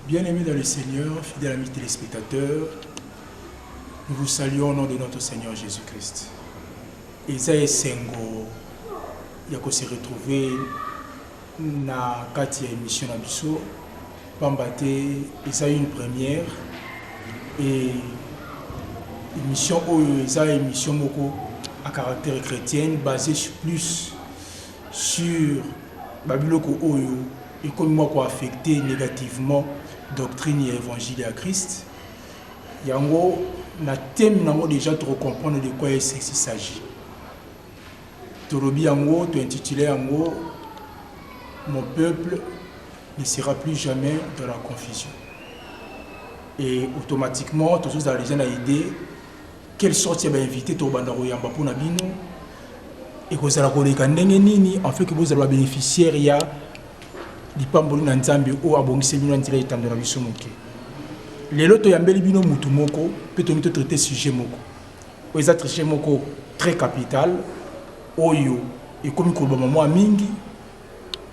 Bien-aimés dans le Seigneur, fidèles amis téléspectateurs, nous vous saluons au nom de notre Seigneur Jésus-Christ. Isaïe Sengo, il y a se retrouver na kati ya émission na biso, pambate Isaïe une première et émission oyo Isaïe émission moko à caractère chrétien basée plus sur babiloko oyo et comme moi quoi affecté négativement doctrine et évangile à Christ. Yango na thème nango déjà trop comprendre de quoi il s'agit. Torobi yango to intitulé yango mon peuple ne sera plus jamais dans la confusion. Et automatiquement tous ceux qui ont idée quelle sorte il va inviter to bandaro yamba pour na bino et que ça la koleka ndenge nini en fait que vous allez bénéficier ya lipamboli na nzambe o abongisi bino ndira itando na biso moke lelo to yambeli bino mutu moko pe to mito traiter sujet moko o eza sujet moko très capital oyo et comme ko bama mo mingi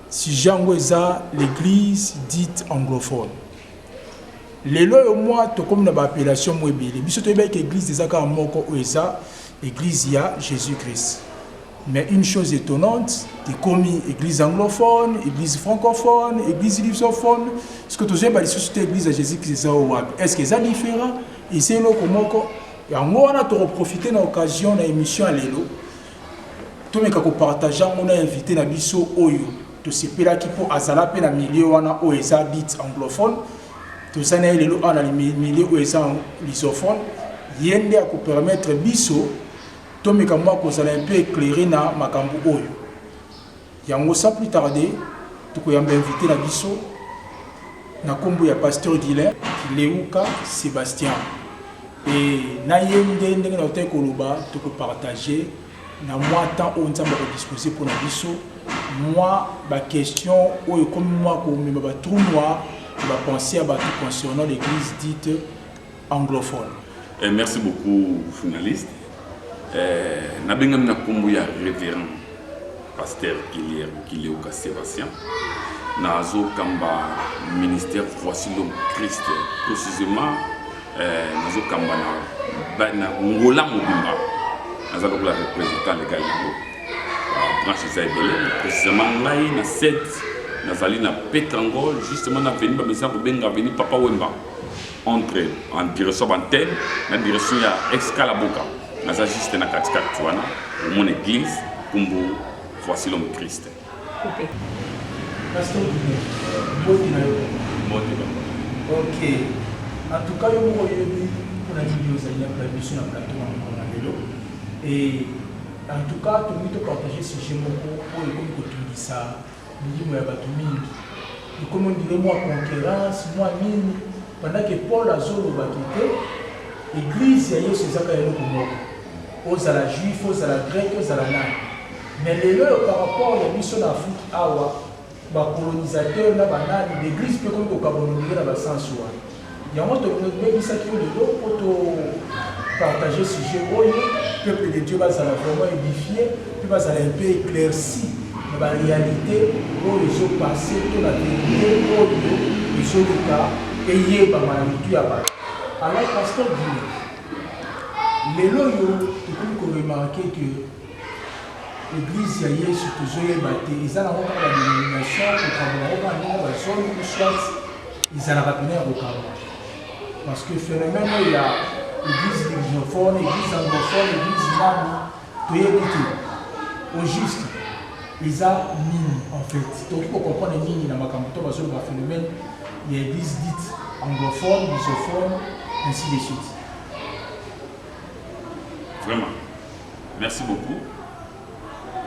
sujet ngo eza l'église dite anglophone lelo yo moi to comme na ba appellation mo ebele biso to yeba que église eza ka moko o eza église ya Jésus-Christ. Mais une chose étonnante, c'est comme église anglophone, église francophone, église lusophone, ce que tu as dit sur l'église de Jésus-Christ, est-ce que c'est différent? Et c'est là comment on a profité de l'occasion de l'émission à l'élo. Tout le monde partage, on a invité na biso oyo, to sepela qui pour azala pe na milieu wana o eza dit anglophone, to sana l'élo ana milieu o eza lusophone, yende a ko permettre biso tomeka moi ko sala un peu éclairer na makambo oyo yango sans plus tarder tukoyamba inviter na biso na kombo ya pasteur Guilain Leuka Sébastien et na yende ndenge na hotel koloba tuko partager na moi temps on nzamba ko disposer pour na biso moi ba question oyo comme moi ko mema ba trou noir ba penser à ba tout concernant l'église dite anglophone. Et merci beaucoup journaliste. Nabengam na kombo ya révérend pasteur Leuka Sébastien nazo kamba ministère Voici l'homme Christ précisément nazo kamba na ngola mobimba nazo la représentant légal branche Zaibele précisément ngai na 7 nazali na Petango justement na veni ba message benga veni Papa Wemba entre en direction antenne na direction ya Excalaboka. Nous avons juste une mon église, Kumbo, Voici l'homme Christ. Ok. En tout cas, on a dit et en tout cas, tout le monde partager ce sujet pour ça. Comme on dirait, moi, concurrence, moi, mine, pendant que Paul a zolo va quitter, l'église, il y a eu ces accueils aux à la juif, aux à la grec, aux à la nana. Mais les leurs par rapport à la mission d'Afrique, les colonisateurs, l'église peut comme au Cameroun, dans le sens où il y a un autre qui pour partager ce sujet. Le peuple de Dieu va vraiment édifier, puis va un peu éclairci la réalité, où les autres passés, toute la vérité, où les autres cas, et il y a des alors, pasteur dit, les loyaux, tu peux remarquer que l'église y a surtout Zoé Baté, ils ont la dénomination, ils ont la zone où soit ils ont la rapidité au Cameroun. Parce que le phénomène, il y a l'église lusophone, l'église anglophone, l'église islamique, tout est écouté. Au juste, ils ont mine en fait. Donc il faut comprendre les mines dans ma campagne, parce que le phénomène, il y a l'église dite anglophone, lusophone, ainsi de suite. Vraiment. Merci beaucoup.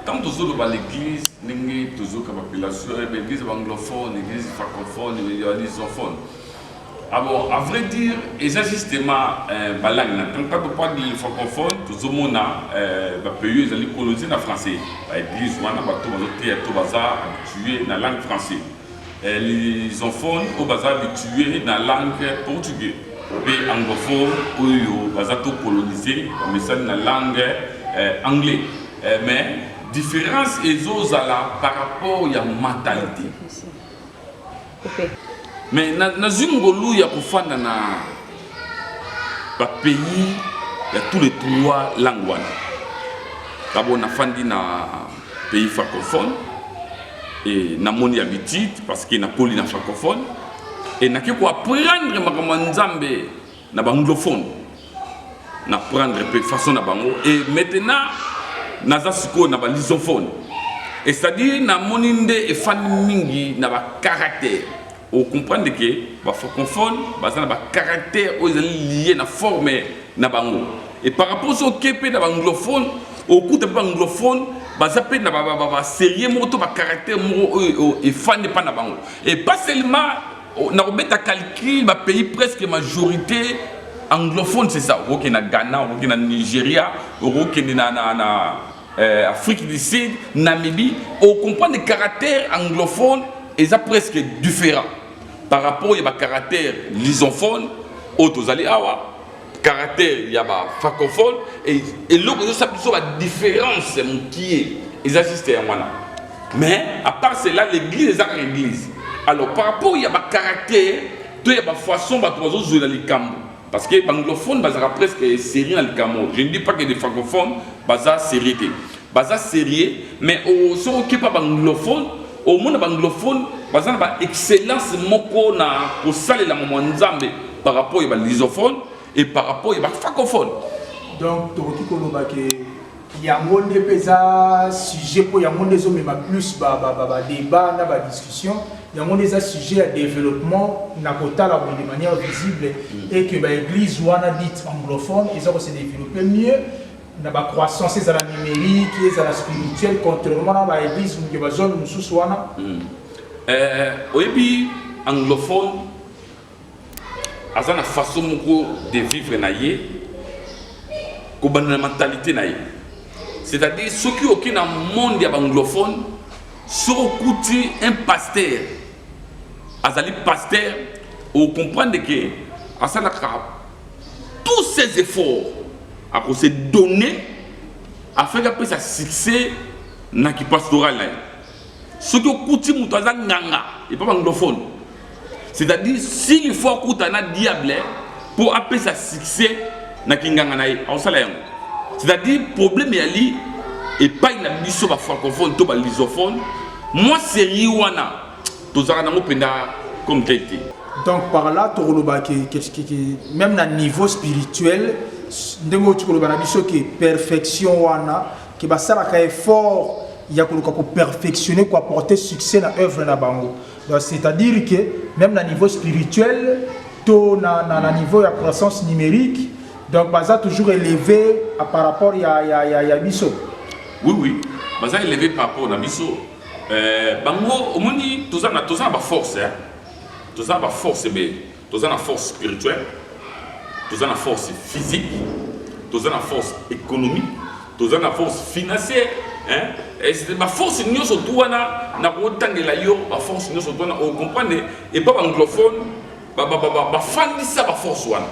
Tant que nous avons l'église, nous avons l'église anglophone, l'église francophone, l'église lusophone. Alors, à vrai dire, et ça justement, quand on parle de francophone, nous avons un pays qui est colonisé en français. L'église, on a habitué dans la langue française. Les lusophones, on est habitué dans la langue portugaise. Les anglophones, on est colonisé dans la langue anglaise. Mais différence est par rapport à la mentalité. Mais na zungolu ya kufanda na ba pays ya tous les trois langues wana. D'abord na fandi na pays francophone et na moni habitude parce que na poli na francophone et na ko apprendre makambo nzambe na anglophone. Na prendre peu façon na bango et maintenant naza siko na ba lusophone. Et c'est-à-dire na moni nde e fandi mingi na ba caractère. On comprend que les francophones ont un caractère lié à la forme na bango. Et par rapport au képé na anglophone, au coup de anglophone, bazapé na ba sérieux moto ba caractère mo et fan de pas na bango. Et pas seulement na remettre à calcul ba pays presque majorité anglophone, c'est ça. Au na Ghana, au na Nigeria, au na Afrique du Sud, Namibie, on comprend des caractères anglophones et ça presque différent par rapport à caractère lusophone, autres allez awa caractère il y a francophone et l'autre ça plutôt la différence qui est ils assistent à moi. Mais à part cela l'église est l'église. Alors par rapport il y a caractère, il y a façon ba trois autres les cambo parce que anglophone bazara presque sérieux dans le camo. Je ne dis pas que les francophones bazar sérieux. Bazar sérieux mais au sont qui pas anglophone au monde anglophone, par exemple, excellence moko na pour saler la maman nzambe par rapport à lusophone et par rapport à francophone. Donc, tu vois qu'il y a un monde de sujet pour il y a un monde des hommes plus débat na discussion, il y a un monde des sujets à développement na kota la de manière visible et que l'église ou ana dit anglophone, ils ont se développer mieux. Na ba croissance za la numérique et za la spirituelle contrairement à l'église où ba zone mususu wana oyebi anglophone azana façon moko de vivre na ye ko bana mentalité na ye c'est-à-dire ceux qui aucun na monde ya anglophone so kuti un pasteur azali pasteur ou comprendre que asala tous ces efforts à se donner afin qu'après ça succès na qui pastoral là ce que kuti mutaza nganga et pas anglophone c'est-à-dire s'il faut kuta na diable pour après ça succès na ki nganga na au salaire c'est-à-dire problème yali et pas une biso ba francophone to ba lusophone moi sérieux wana tozaka na mopenda comme qualité. Donc par là même na niveau spirituel ndengo tukoloba na biso ke perfection wana ke basala ka effort ya koluka ko perfectionner ko apporter succès na œuvre na bango. Donc c'est-à-dire que même na niveau spirituel to na niveau ya croissance numérique donc baza toujours élevé par rapport ya biso. Oui baza élevé par rapport na biso bango omoni tozana ba force hein. Tozana ba force mais tozana force spirituelle. Tous en force physique, tous en force économique, tous en force financière. Hein? Et c'est ma force nous surtout na autant de la yo, ma force nous surtout on comprend et pas anglophone, ba fan ça ba force wana.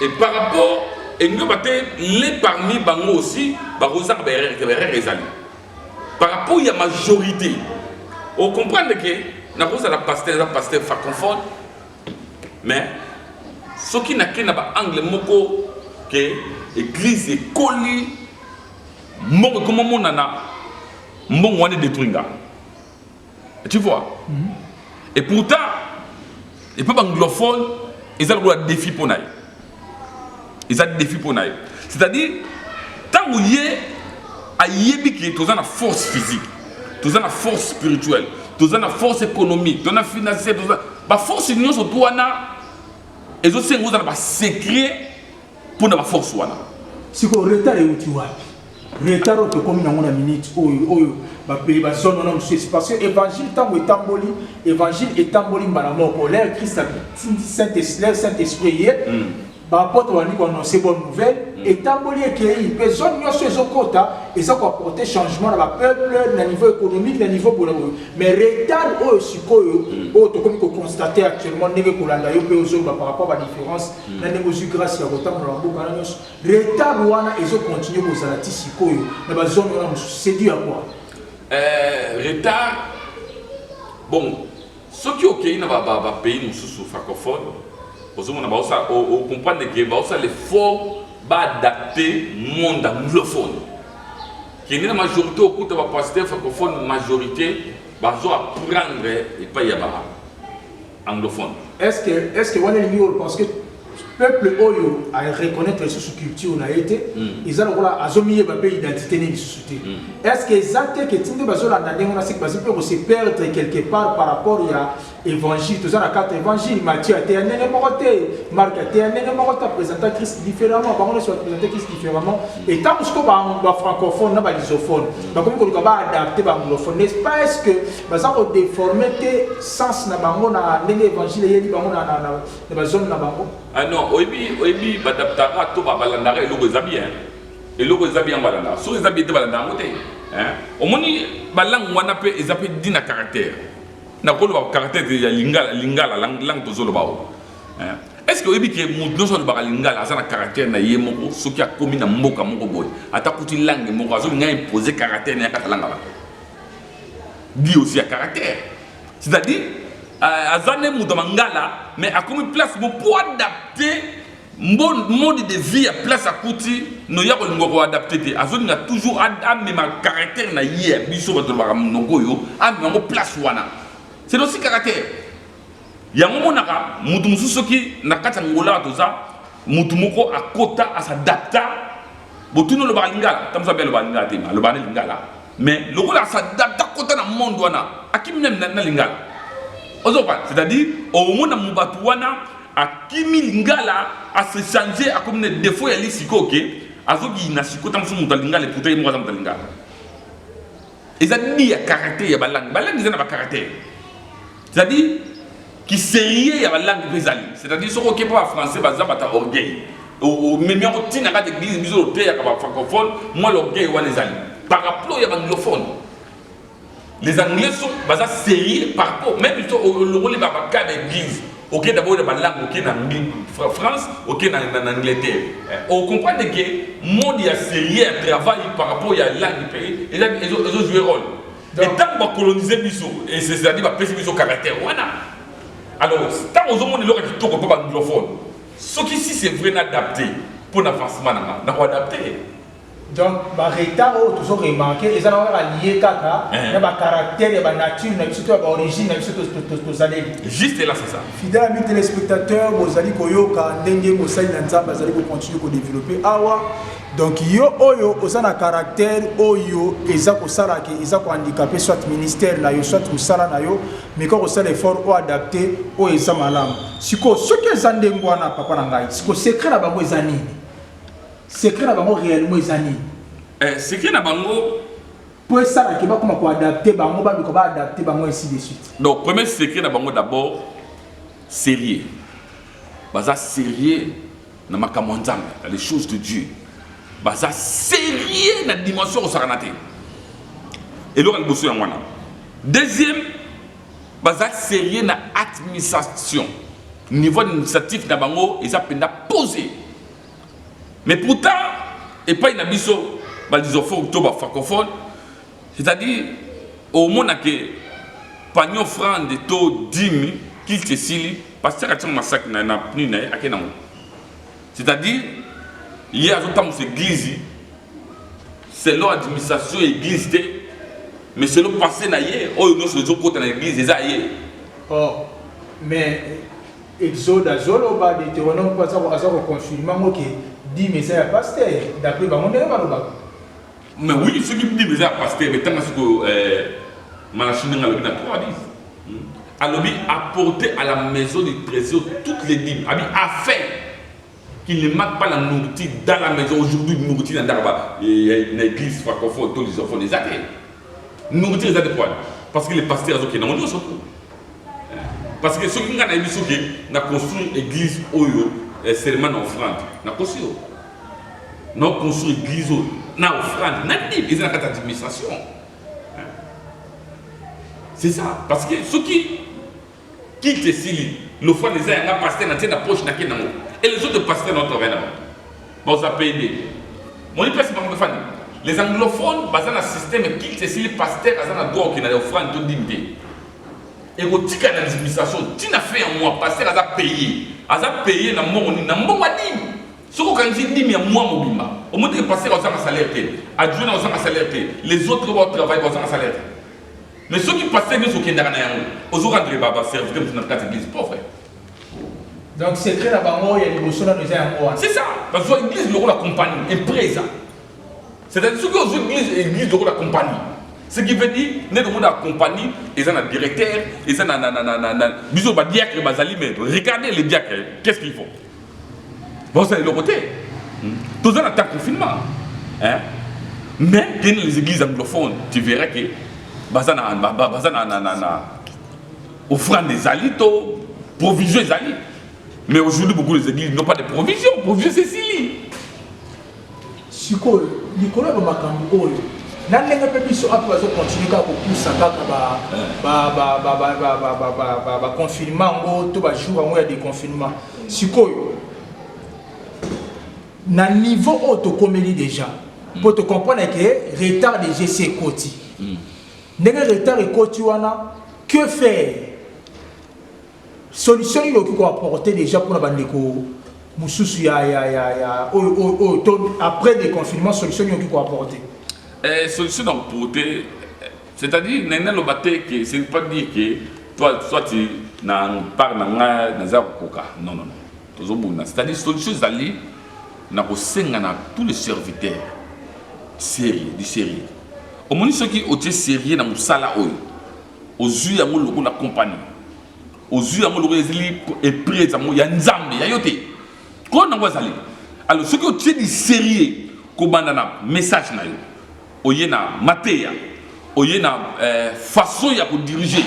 Et par rapport et nous baté les parmi bango aussi, ba rosa ba rezali. Par rapport il y a majorité. On comprend que na rosa la pasteur francophone mais ce qui n'a qu'un angle moko que l'église est collée moko comme mon nana mon wane détruinga tu vois et pourtant les peuples anglophones ils ont le défi pour naï c'est-à-dire tant où y est à yebi qui tous en force physique tous en force spirituelle tous en force économique tous en financière tous en force union surtout wana et autres c'est vous avez un secret pour la force wana. Si vous retard et tu vois, retard au comme dans une minute ba pays ba zone on c'est parce que évangile tant que tamboli évangile est tamboli malamo pour l'air Christ Saint-Esprit ba porte wani ko annoncer bonne nouvelle et tamboli qui personne n'y a ce zokota et ça ko apporter changement dans le peuple na niveau économique na niveau pour mais retard au sikoyo au to comme ko constater actuellement ndenge ko landa yo pe ozo par rapport à la différence na ndenge ozu grâce ya kotam na mboka na nyos retard wana ezo continuer ko zalati sikoyo na ba zone wana c'est dû à quoi retard bon Ce qui est ok, il y a un pays francophone. On comprend que l'effort va adapter le monde anglophone. Qui est la majorité au cours de la pasteur francophone, majorité, va apprendre et pas y avoir anglophone. Est-ce que on est lié parce que le peuple oyo a reconnaître sous culture na été ils ont là azomié ba pays identité ni société. Est-ce que exact que tinde bazola na ndengo na sik parce que se perdre quelque part par rapport à évangile tous na quatre évangile Matthieu a été un moté Marc a été un moté présenter Christ différemment par contre soit présenter Christ différemment et tant que ba francophone na ba lusophone ba comme ko ba adapter ba anglophone n'est-ce pas est-ce que baza ko déformer te sens na bango na ndenge évangile yeli bango na ba zone na bango. Ah non, oyebi badaptara to babalandara eloko eza bien. Eloko eza bien balanda. So eza bien te balanda ngote. Hein? Omoni balang wana pe eza pe dina caractère. Na kolo ba caractère ya lingala lang tozolo bawo. Hein? Est-ce que oyebi ke mudo so ba lingala asa na caractère na ye moko soki akomi na mboka moko boy. Ata kuti langue moko azo nga imposer caractère na katalanga ba. Dit aussi à caractère. C'est-à-dire azane mangala mais a comme place pour adapter mode de vie à place à côté no ya ko ngoko adapter azone a toujours même caractère na hier biso bato ba mnogo yo am place wana c'est aussi caractère ya monaka mutu mususoki na kata ngola toza mutu moko akota à s'adapter botuno lo balingala tamza belo balingala tema lo balingala mais le gola s'adapter kota na monde wana akimna na lingala. C'est-à-dire, au moment où Moubatouana a kimi lingala à se changer à comme des défauts et les siko que azogi na siko tam sou mutalinga les putai moi mutalinga. Et ça dit à caractère ya balang ils n'ont pas caractère. C'est-à-dire qui sérieux ya balang bezali. C'est-à-dire ce qui pas français baza bata orgueil. Au même au tina ka d'église biso au terre ka francophone moi l'orgueil wa les ali. Par rapport ya anglophone. Les Anglais sont basés sérieux par rapport, même le rôle de l'église. Ok, d'abord, la langue, ok, en France, ok, en Angleterre. On comprend que le monde est sérieux, travail par rapport à la langue du pays, et ils ont joué un rôle. Et tant qu'on va coloniser Bissou, et c'est-à-dire qu'on va péter son caractère, voilà. Alors, tant qu'on a le qui tourne pas anglophone, ce qui ici c'est vraiment adapté pour l'avancement, on va adapter. Donc, retard toujours remarqué, ils ont lié kaka, le caractère, la nature, l'origine, juste là, c'est ça. Fidèles amis téléspectateurs, vous allez koyoka, ndenge mosali nanzamba, vous allez continuer à développer. Awa, donc yo oyo, aux un caractère oyo, eza ko sala ke, eza ko handicapé soit ministère là, yo soit musala na yo, mais quand on sait l'effort ou adapté, o eza malam. Siko, ce que zandengwana papa nangai, siko secret na bango ezani. Secret na bango réellement ezani. Secret na bango pour ça qui va comment ko adapter bango ba ko ba adapter bango ainsi de suite. Donc premier secret na bango d'abord sérieux. Baza sérieux na makambo nzambe, dans les choses de Dieu. Baza sérieux na dimension au saranate. Et là le bosso yanwana. Deuxième baza sérieux na administration. Niveau administratif na bango ils appellent posé. Mais pourtant, et pas une abisso, francophone, c'est-à-dire, au monde que pagnon franc de taux 10 000, qu'il te sili, parce que c'est un massacre, c'est-à-dire, il y a un église, c'est l'administration église, mais c'est le passé naïe, oh, nous sommes côté de l'église, oh, mais Exode, Azolo, bah, des théonomes, pas ça, confinement, ok. Dit mais c'est un pasteur d'après bah on est pas. Mais oui, ce qui dit mais c'est un pasteur mais tant que malachine dans le 3:10. Alors apporter à la maison du trésor toutes les dîmes, afin qu'il ne manque pas la nourriture dans la maison aujourd'hui nourriture dans Darba et une église francophone tous les enfants des athées. Nourriture des athées parce que les pasteurs ont qui n'ont pas surtout. Parce que ceux qui ont construit une église Oyo seulement en offrande. Na construit. Non construit église na offrande. Na dit ils ont une administration. C'est ça. Parce que ceux qui quittent ici, l'offrande les a un pasteur dans la poche na kenamo. Et les autres pasteurs n'ont rien. Bon ça peut aider. Mon hyper c'est pas de famille. Les anglophones basent dans un système quittent ici les pasteurs basent dans droit qui n'a offrande de dignité. et au tika dans l'administration, tu n'as fait un mois, passer à payer na moni na mbongwadi. Ce qu'on dit mais moi mobimba. Au moins de passer à un salaire, adjoint à un salaire, les autres vont travailler à un salaire. Mais ceux qui passaient nous au Kenya, aux autres André Baba serviteur de notre quatre églises, pas vrai. Donc c'est très là-bas, il y a des notions dans les mois. C'est ça, parce que l'église le rôle la compagnie, empresa. C'est-à-dire ceux qui ont l'église le rôle la compagnie. Ce qui veut dire, nous avons la compagnie, ils ont un directeur, ils ont un diacre, mais regardez les diacres, qu'est-ce qu'ils font? Bon, c'est de l'autre côté. Tous en temps confinement. Hein? Mais dans les églises anglophones, tu verras que offrande des alitos, provision des alitos. Mais aujourd'hui, beaucoup des églises n'ont pas de provision. Provision, c'est Sili. Si Nicolas Makambo, n'allez pas plus continuer à pousser à confinement, tout va jour il y a des confinements. Si na niveau autocomélie déjà, pour te comprendre que retard de GC Koti. N'est-ce retard et Koti wana, que faire? Solution il faut apporter déjà pour la bande Moussous après des confinements, solution il faut apporter. Solution apporter, c'est-à-dire n'est-ce pas que c'est pas dire que toi soit tu n'as pas dans koka. Non. C'est-à-dire solution zali na tous les serviteurs du série. Au moins ceux qui ont été sérieux dans Moussala aux yeux de la compagnie, aux yeux de et près de la Nzambe, alors ceux qui ont été sérieux, comme un message, il y a matéria, il y a façon de diriger,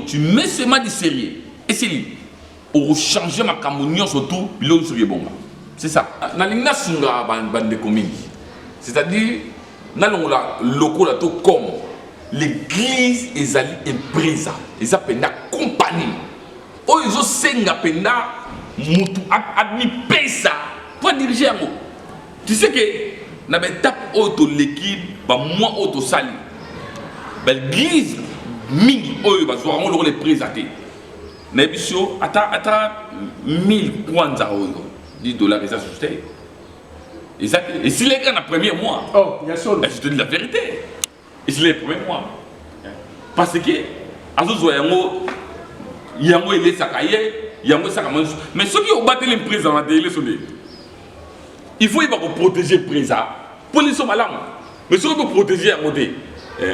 tu mets seulement du sérieux. Et c'est lui. Pour changer ma camouflage surtout, il bon. C'est ça. Dans les bande de communes, c'est-à-dire, dans le local comme l'église est allée empresa, ils appellent la compagnie. Oh, ils ont senga penda, mutu admi pesa pour diriger un mot. Tu sais que dans l'étape auto l'équipe, moi auto sali, l'église mingi, oh, ils vont les présenter. Nebisio, ata 1000 kwanza $10 et ça suscite. Et si les gars dans le premier mois, je te dis la vérité. Et si les premiers mois. Parce que, il y a un les sakaye, il y a un sakaman. Mais ceux qui ont battu les présents, il faut protéger les présents. Pour les sommes mais ceux qui ont protégé à côté,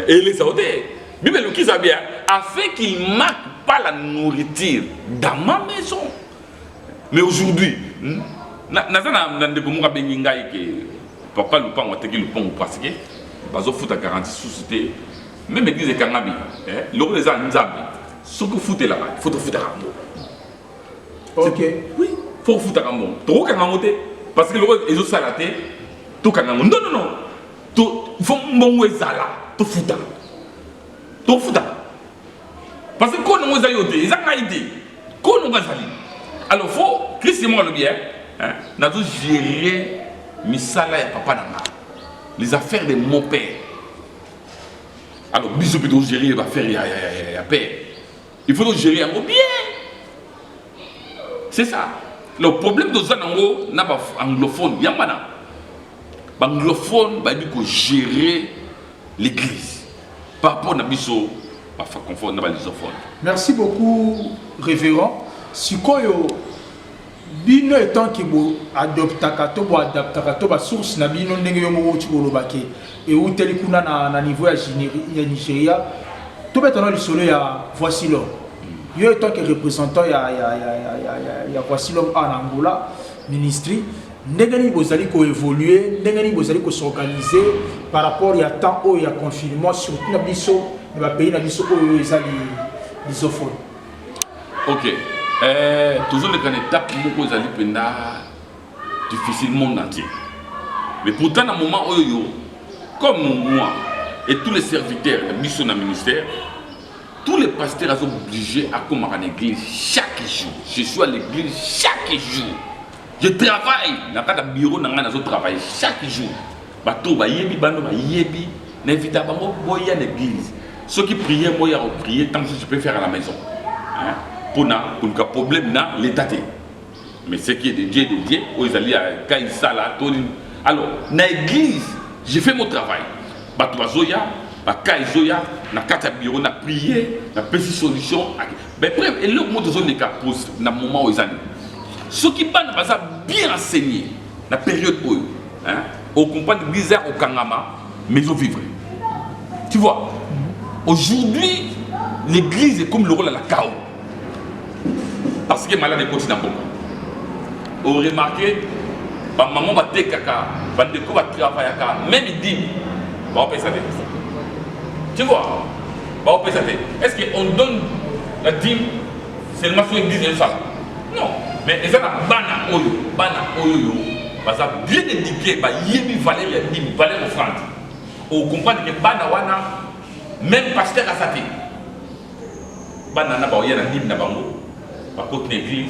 et les sauter. Bible le qui s'habille afin qu'il ne manque pas la nourriture dans ma maison. Mais aujourd'hui, papa le pan le pont parce que bazo foot à garantie société même église kangabi le les anzabi ce que foot là faut foot à rambo. OK. Oui, faut foot à rambo. Trop kangamoté parce que le les autres salaté tout kangamon. Non. Tout faut mon ezala tout foot. Tout foot. Parce que quand on a yoté, ils ont idée. Quand on a sali. Alors faut Christement le bien, nous avons géré misala et papa nanga. Les affaires de mon père. Alors bisous plutôt gérer les affaires ya père. Il faut gérer un mot bien. C'est ça. Le problème de ça n'a pas anglophone, yamana. Anglophone va dire que gérer l'église. Par rapport à biso merci beaucoup, révérend. Si koyo bino étant qui adoptakato source na bino ndenge yo mo tshibolobaké et ou teli kuna na niveau ya Nigeria to betana lisolo ya voici l'homme. Yo étant que représentant ya voici l'homme en Angola ministry ndenge ni bozali ko évoluer ndenge ni bozali ko s'organiser par rapport ya temps au ya confinement surtout na biso il va payer la mission pour les isophones. Ok. Toujours les étapes où vous allez difficilement monde entier. Mais pourtant, à un moment où, comme moi et tous les serviteurs de mission dans le ministère, tous les pasteurs sont obligés à commencer à l'église chaque jour. Je suis à l'église chaque jour. Je travaille dans le bureau, je travaille chaque jour. Je travaille, je n'invite pas à l'église. Ceux qui priaient, moi, ils ont prié tant que je peux faire à la maison. Hein? Pour un problème, l'état. Mais ce qui est de Dieu, ils allaient à Kaïsala. Alors, dans l'église, j'ai fait mon travail. Batoazoya, Kaïzoya, na kata bureau, na prié, na petite solution. Mais bref, et le mot de zone des cas pose dans le moment où ils allaient. Ceux qui sont bien enseignés, dans la période où on comprend l'église au Kangama, mais ils vivent. Tu vois, aujourd'hui, l'église est comme le rôle de la chaos. Parce que malade est continent. Vous remarquez, maman va te kaka, va travailler, même il dit, va payer sa dette. Tu vois, va payer sa dette. Est-ce qu'on donne la dîme seulement sur l'église et ça? Non, mais ils ont bana oyo, parce que bien indiqué, il y a une valeur de dîme, valeur offrande. On comprend que bana wana, même pasteur a sa tête. Bana n'a pas eu un dîme na bango. Par contre, l'église,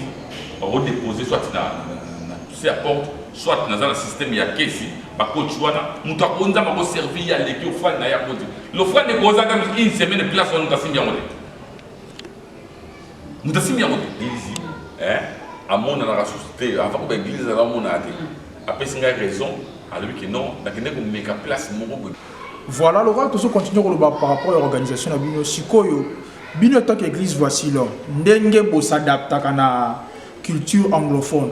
on va déposer soit dans la porte, soit dans le système, il y a ici. Par contre, tu vois, nous avons servi à l'équipe au fan. L'offrande est posée dans une semaine de place où nous avons bien. Nous avons bien. L'église, à mon la société, avant que l'église soit mon athée. Après, c'est une raison, à lui qui non, dans une méga place. Voilà, le roi, tout continue par rapport à l'organisation de Bino Sikoyo. Bino tant qu'église voici là, ndenge bo s'adapte à la culture anglophone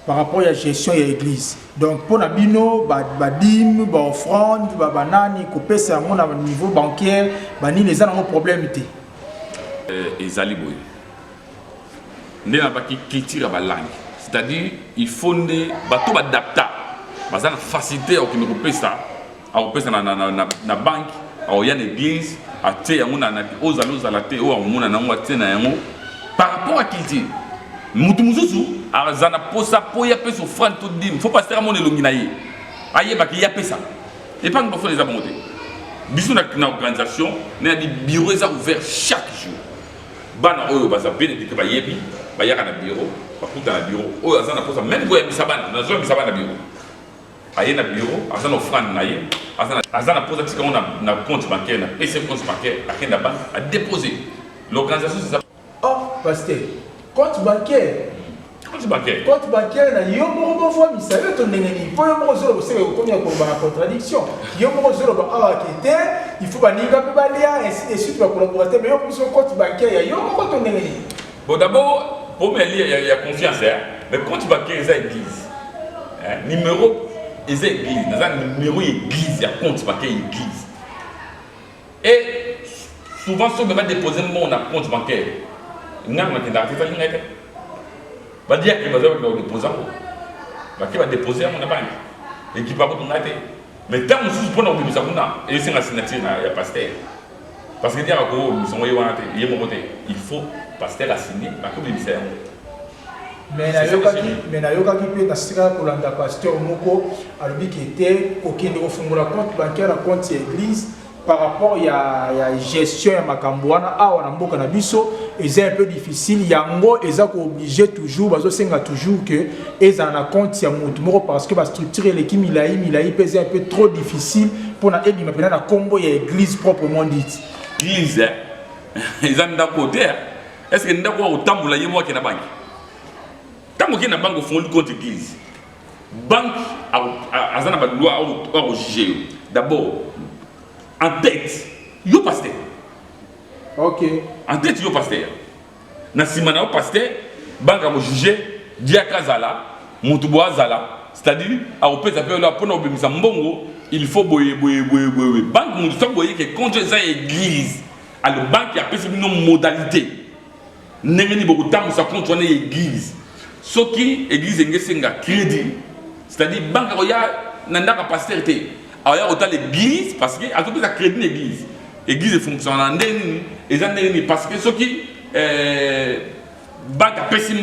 par rapport à la gestion de l'église. Donc pour la bino, badim, offrande, banani, couper ça à niveau bancaire, ni les gens ont problème té. Ezali boy. Né na baki culture ba langue. C'est-à-dire il faut ne bato badapta. Bazana facilité au kino couper ça, au couper ça na banque, au y a l'église. Par rapport à qui dit, Moutoumouzou, Arzana Posa, Poya Peso, Fran, tout dit, il faut pas se faire mon élonginaï. Aïe, bah, qu'il y a ça. Et pas que les abondés. Bisous, dans l'organisation, nous avons des bureaux ouverts chaque jour. Bana, oh, bah, ça bénéfique, bah, yébi, bah, y'a un bureau, bah, tout dans le bureau, oh, Arzana Posa, même si vous avez mis ça, dans la zone, mis ça dans le bureau. Aïe, dans le bureau, Arzana Fran, naïe. Azana pose un compte bancaire, un PC compte bancaire, à la banque, à déposer. L'organisation, c'est ça. Oh, pasteur, compte bancaire. Compte bancaire. Compte bancaire, il y a un bon fois, il savait ton ennemi. Il faut un bon jour, c'est la contradiction. Il y a un bon jour, il faut bannir un peu, ainsi de suite, pour collaborateur. Mais il y a un compte bancaire, il y a un bon ton ennemi. Bon, d'abord, pour me lire, il y a confiance. Mais compte bancaire, c'est l'église. Numéro. Ils ont église, dans un numéro église, il y a compte bancaire église. Et souvent, si on veut déposer mon compte bancaire, il y a un compte bancaire. Il va dire qu'il va déposer. Il va déposer à mon banque. Et qui va vous donner. Mais tant que vous prenez un peu de et c'est la signature, il y a pasteur. Parce que il faut pasteur à signer, parce que vous mais nayoka qui peut nasika kolanda pasteur moko alobi qui était okende ofungula compte bancaire na compte église par rapport ya gestion ya makambo wana awa na mboka na biso eza un peu difficile yango eza ko obligé toujours bazo senga toujours que eza na compte ya mutu moko parce que ba structure l'équipe milai pèse un peu trop difficile pour na ebima pena na kombo ya église proprement dite église eza ndako te est-ce que ndako otambula yemo ke na banque. Quand vous avez une banque, vous faites compte d'église. Banque, a une loi à juger. D'abord, en tête, il y a un pasteur. Ok. En tête, il y a un pasteur. Dans ce moment-là, pasteur, banque a jugé, Diaka Zala, Moutouboa Zala. C'est-à-dire, il faut boyer. Banque, nous sommes boyer que contre l'église, alors banque a fait une modalité. Nous avons beaucoup de temps pour contre l'église. Ce qui l'église est un crédit, c'est-à-dire que la banque n'a pas de pasteur. Il y a l'église parce qu'il y a un crédit l'église. L'église fonctionne en dernier parce que ce qui la banque a payé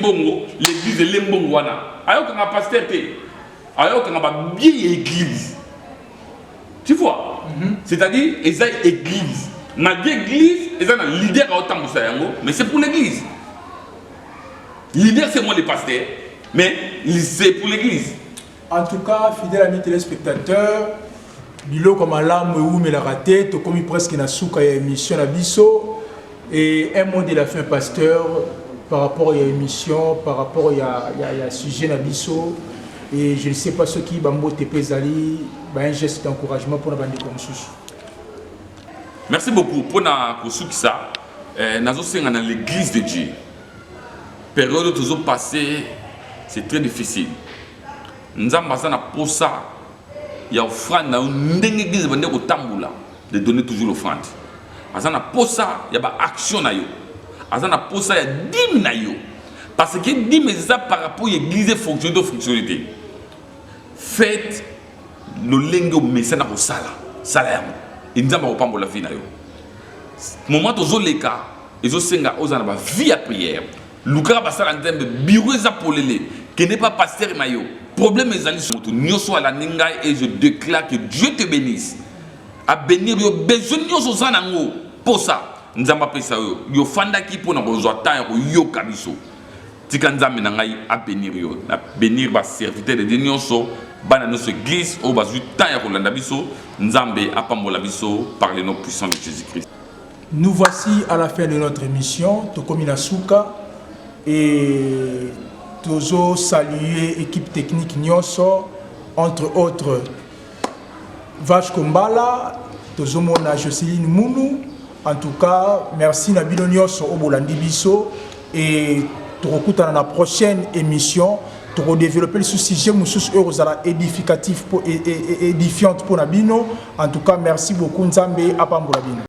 l'église est l'embongo. Il y a un pasteur. Il y a une vieille église. Tu vois? C'est-à-dire qu'il y a une église. Malgré l'église, il y a un leader à autant mais c'est pour l'église. L'idée c'est moi le pasteur, mais c'est pour l'église. En tout cas, fidèles amis téléspectateurs, biloko malamu ewumelaka te tokomi presque na suka ya émission na biso. Et un mot de la fin, pasteur, par rapport à l'émission, par rapport à sujet na biso. Et je ne sais pas ce qui bambo te pesali, un geste d'encouragement pour la bande comme sous. Merci beaucoup pour na ça. Nous sommes dans l'église de Dieu. Période où nous passé, c'est très difficile. Nous avons besoin de ça. Il y a offrande dans une église de donner toujours l'offrande. Azana posa ya ba action na yo. Azana posa ya dim na yo. Parce que dim ça par rapport à l'église fonctionnalité. Faites le lengo mesana ko sala. Sala ya. Inzamba ko pambola vie na yo. Moment ozo leka, ezo senga ozana ba vie à prière. Luka ba sala nzembe bureau za polele, qui n'est pas pasteur na yo. Problème ezali sur tout nyoso ala ninga et je déclare que Dieu te bénisse. À bénir yo besoin nyoso zanango. Pour ça, nous avons pesa yo fanda ki pour na besoin temps yo kabiso. Tika nzambe na ngai a bénir yo, na bénir ba serviteur de nyonso bana notre église au bazu temps ya kolanda biso, nzambe apambola biso par le nom puissant de Jésus-Christ. Nous voici à la fin de notre émission Tokomi na suka et tozo saluer équipe technique nyonso, entre autres Vache Kombala, tozo mona Jocelyne Mounou. En tout cas, merci Nabilo Nyos Obolandi Biso et tu dans la prochaine émission pour développer le sujet édificatif et édifiante pour Nabino. En tout cas, merci beaucoup Nzambe Apambolabino.